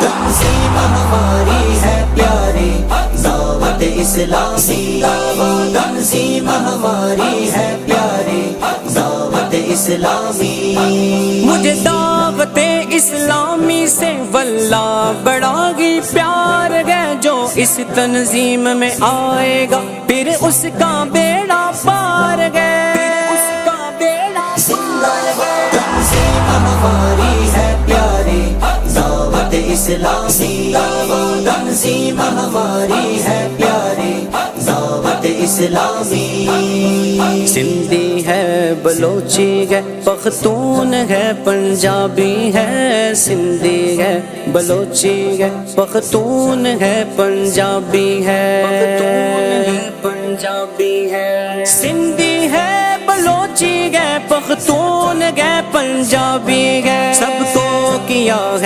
تنظیم ہماری ہے پیاری دعوت اسلامی، تنظیم ہماری ہے پیاری دعوت اسلامی۔ مجھے دعوت اسلامی سے واللہ بڑا ہی پیار ہے، جو اس تنظیم میں آئے گا پھر اس کا بیڑا پار ہے۔ تنظیم ہماری ہے پیاری دعوت اسلامی، تنظیم ہماری ہے پیاری دعوت اسلامی۔ سندھی ہے، بلوچی ہے، پختون ہے، پنجابی ہے، سندھی ہے، بلوچی ہے، پختون ہے، پنجابی ہے، پنجابی ہے، سندھی ہے، بلوچی ہے، پختون ہے، پنجابی ہے، سب کو کیا ہے